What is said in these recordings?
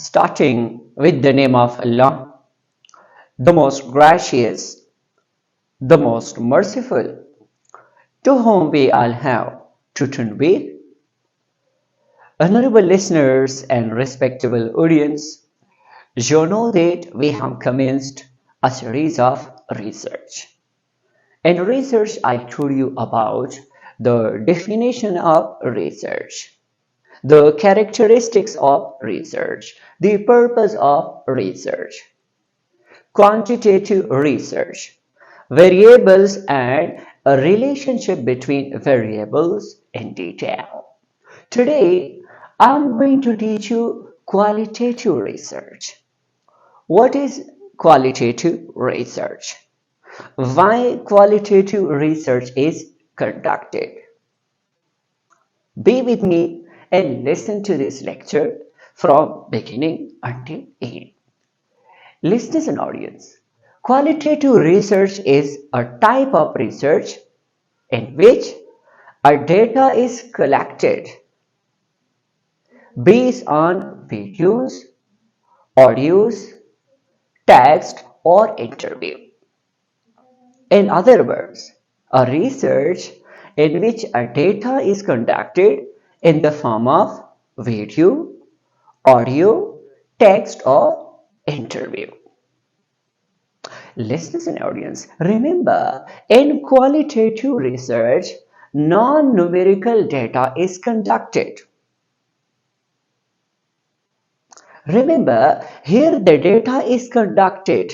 starting with the name of Allah, the most gracious, the most merciful, to whom we all have to turn with. Honorable listeners and respectable audience, you know that we have commenced a series of research. In research, I told you about the definition of research, the characteristics of research, the purpose of research, quantitative research, variables and a relationship between variables in detail. Today, I'm going to teach you qualitative research. What is qualitative research? Why qualitative research is conducted? Be with me and listen to this lecture from beginning until end. Listeners and audience, qualitative research is a type of research in which a data is collected based on videos, audios, text, or interview. In other words, a research in which a data is conducted in the form of video, audio, text, or interview. Listeners and audience, remember, in qualitative research, non-numerical data is conducted. Remember, here the data is conducted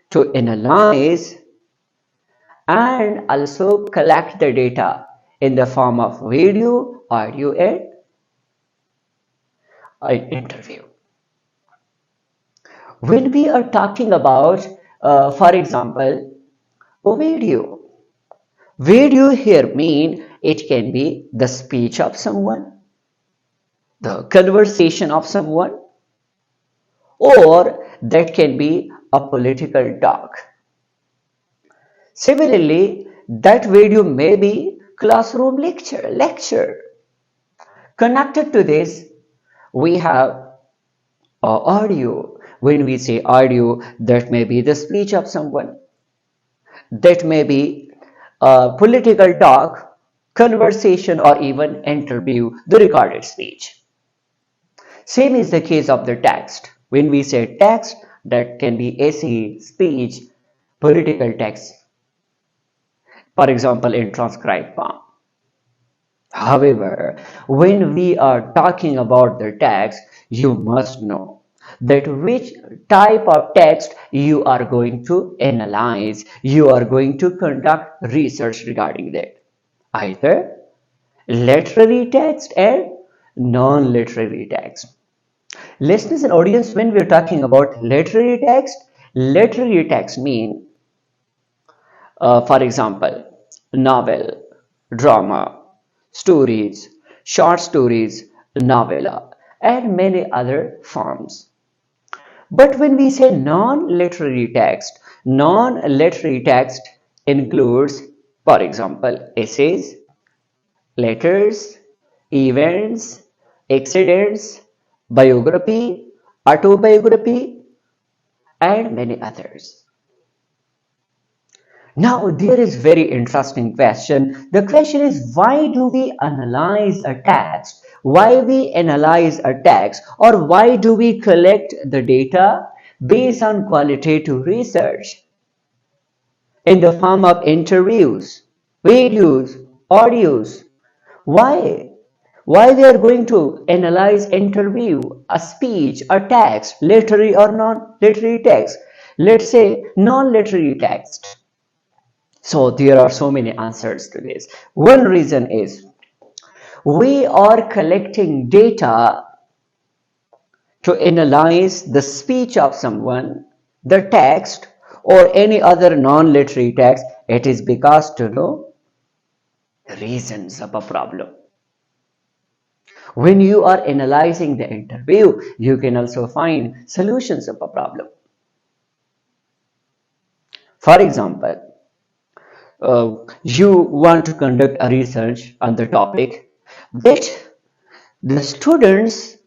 to analyze and also collect the data in the form of video, audio, and interview. When we are talking about, for example, video here mean it can be the speech of someone, the conversation of someone, or that can be a political talk. Similarly, that video may be classroom lecture. Connected to this, we have audio. When we say audio, that may be the speech of someone. That may be a political talk, conversation, or even interview, the recorded speech. Same is the case of the text. When we say text, that can be essay, speech, political text. For example, in transcribed form. However, when we are talking about the text, you must know that which type of text you are going to analyze, you are going to conduct research regarding that. Either literary text and non-literary text. Listeners and audience, when we're talking about literary text mean, for example, novel, drama, stories, short stories, novella, and many other forms. But when we say non-literary text includes, for example, essays, letters, events, accidents, biography, autobiography, and many others. Now, there is very interesting question. The question is, why do we analyze a text? Why we analyze a text, or why do we collect the data based on qualitative research in the form of interviews, videos, audios? Why? Why we are going to analyze interview, a speech, a text, literary or non-literary text? Let's say non-literary text. So there are so many answers to this. One reason is we are collecting data to analyze the speech of someone, the text, or any other non-literary text. It is because to know reasons of a problem. When you are analyzing the interview, you can also find solutions of a problem. For example, you want to conduct a research on the topic that the students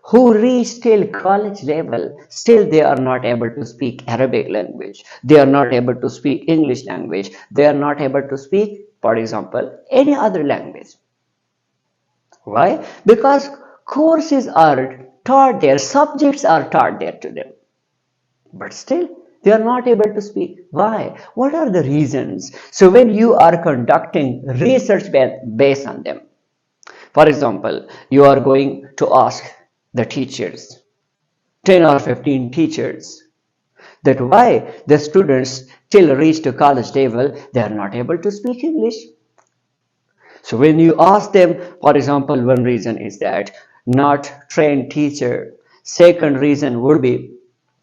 who reach till college level, still they are not able to speak Arabic language. They are not able to speak English language. They are not able to speak, for example, any other language. Why? Because courses are taught there, subjects are taught there to them. But still, they are not able to speak. Why? What are the reasons? So when you are conducting research based on them, for example, you are going to ask the teachers, 10 or 15 teachers, that why the students till reach to college level, they are not able to speak English. So when you ask them, for example, one reason is that not trained teacher. Second reason would be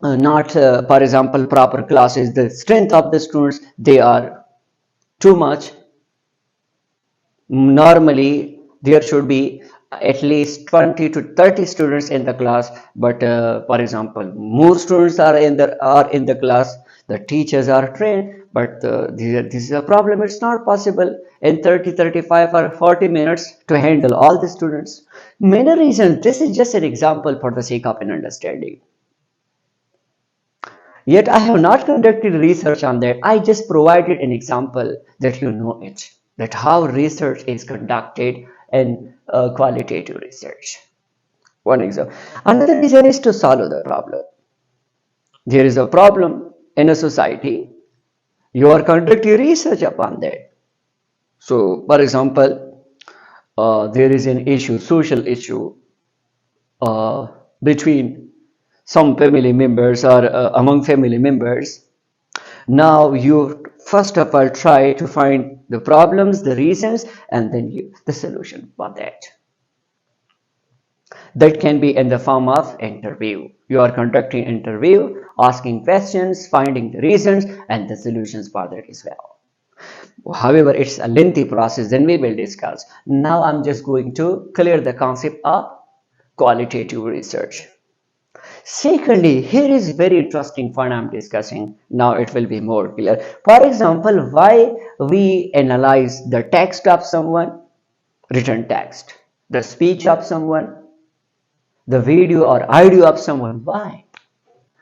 not, for example, proper classes. The strength of the students, they are too much. Normally there should be at least 20 to 30 students in the class, but for example more students are in the class. The teachers are trained, but this is a problem. It's not possible in 30, 35 or 40 minutes to handle all the students. Many reasons. This is just an example for the sake of an understanding. Yet I have not conducted research on that. I just provided an example that you know it, that how research is conducted in qualitative research. One example. Another reason is to solve the problem. There is a problem in a society. You are conducting research upon that. So, for example, there is an issue, social issue uh, between some family members or among family members. Now you first of all try to find the problems, the reasons, and then the solution for that. That can be in the form of interview. You are conducting interview, asking questions, finding the reasons and the solutions for that as well. However, it's a lengthy process, then we will discuss. Now I'm just going to clear the concept of qualitative research. Secondly, here is very interesting point I'm discussing. Now it will be more clear. For example, why we analyze the text of someone, written text, the speech of someone, the video or audio of someone. Why?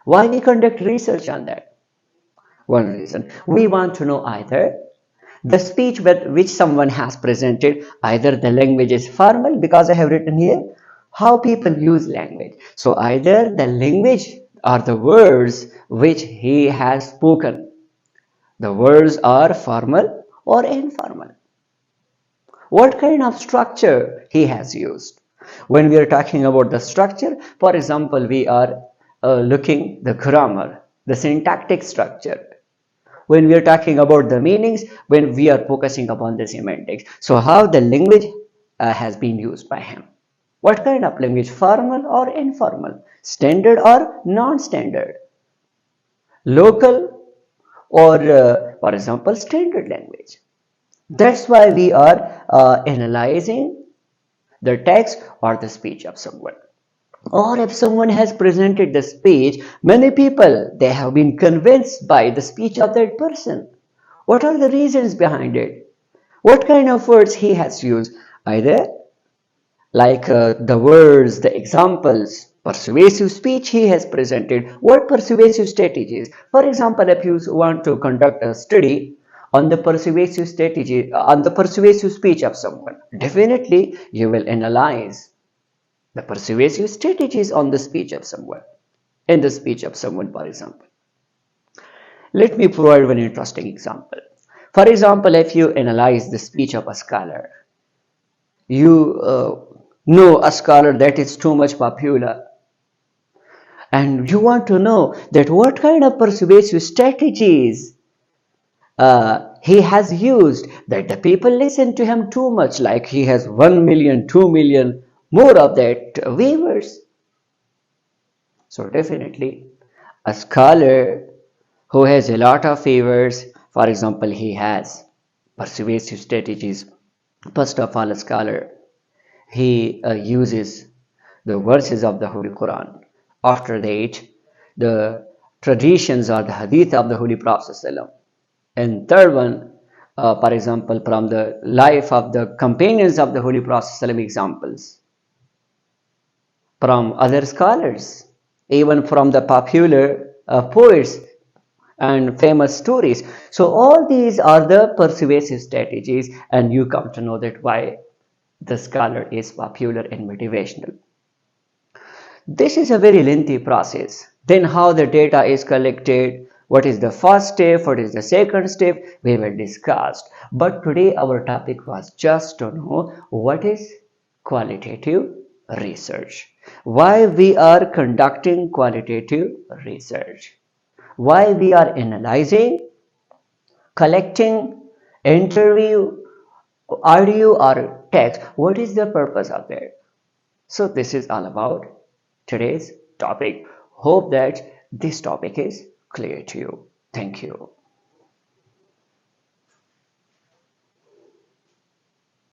Why we conduct research on that? One reason. We want to know either the speech which someone has presented, either the language is formal, because I have written here how people use language. So either the language or the words which he has spoken, the words are formal or informal. What kind of structure he has used? When we are talking about the structure, for example, we are looking the grammar, the syntactic structure. When we are talking about the meanings, when we are focusing upon the semantics. So how the language has been used by him. What kind of language? Formal or informal? Standard or non-standard? Local or, for example, standard language? That's why we are analyzing the text or the speech of someone. Or if someone has presented the speech, many people, they have been convinced by the speech of that person. What are the reasons behind it? What kind of words he has used? Either like the words, the examples, persuasive speech he has presented. What persuasive strategies? For example, if you want to conduct a study on the persuasive strategy, on the persuasive speech of someone, definitely you will analyze the persuasive strategies on the speech of someone, in the speech of someone, for example. Let me provide one interesting example. For example, if you analyze the speech of a scholar, you know a scholar that is too much popular, and you want to know that what kind of persuasive strategies he has used that the people listen to him too much, like he has 1 million, 2 million, more of that viewers. So definitely a scholar who has a lot of favors, for example, he has persuasive strategies. First of all, a scholar, he uses the verses of the Holy Quran. After that, the traditions or the hadith of the Holy Prophet ﷺ. And third one, for example, from the life of the companions of the Holy Prophet ﷺ examples. from other scholars, even from the popular poets and famous stories. So all these are the persuasive strategies, and you come to know that why the scholar is popular and motivational. This is a very lengthy process. Then how the data is collected, what is the first step, what is the second step, we will discuss. But today our topic was just to know what is qualitative research. Why we are conducting qualitative research. Why we are analyzing, collecting, interview, audio or text. What is the purpose of it? So this is all about today's topic. Hope that this topic is clear to you. Thank you.